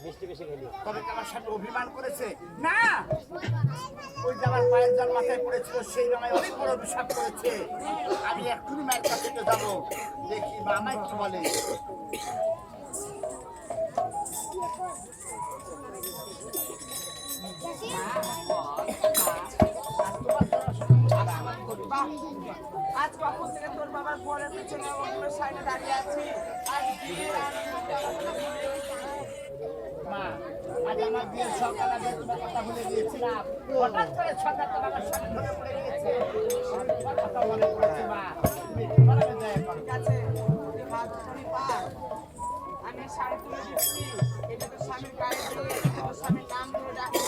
মিষ্টি বেশি খেলি। তবে কি আমার সাথে অভিমান করেছে? না, ওই যে আমার পায়ের জল মাথায় পড়েছিল সেই আমায় অনেক বড় অভিশাপ করেছে। আমি এক্ষুনি মায়ের কাছে যাবো, দেখি মা আমায় কি বলে। আজ কখন থেকে তোর বাবার ঘরের পেছনে সাইডে দাঁড়িয়ে আছি। মা, আজ আমার বিয়ের সকালে তোমার কথা ভুলে গিয়েছিলাম। হঠাৎ করে সকাল তো বাবার সামনে ধরে পড়ে গিয়েছে। তোমার কথা মনে পড়েছে মা, তুমি তোমার আমি দয়া করো। ঠিক আছে, আমি শাড়ি তুলে দিচ্ছি। এটা তো স্বামীর গায়ে দিয়ে তোর স্বামীর নাম ধরে ডাকবি।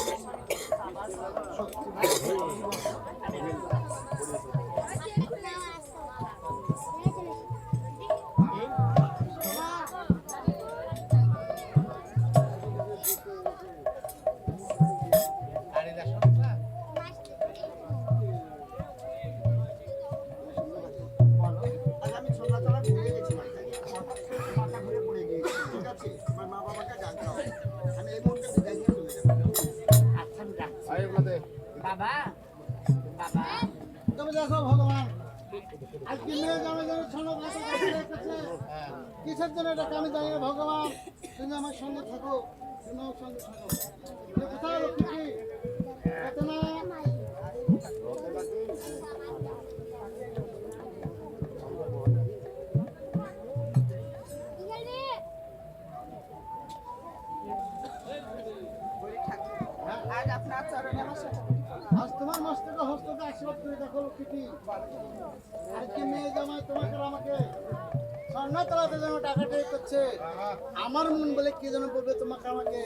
বাবা, বাবা, তবে দেখো ভগবান, আজকে মেয়ে জামে জামে ছোট কিসের জন্য এটা আমি জানি না। ভগবান, তুমি আমার সঙ্গে থাকো, তুমি আমার সঙ্গে থাকো। কোথায় লক্ষ্মী এত না আজ আপনার চরণে আমার সাথে আজ তোমার মস্তকে হস্তকে আশীর্বাদ করে দেখো লক্ষ্মী। আজকে মেয়ে জামাই তোমাকে আর আমাকে স্বর্ণতলাতে যেন টাকা ট্রে করছে। আমার মন বলে কে যেন বলবে তোমাকে আমাকে,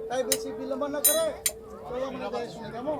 তাই বেশি বিলম্ব না করে চলো আমরা যাই শুনে কেমন।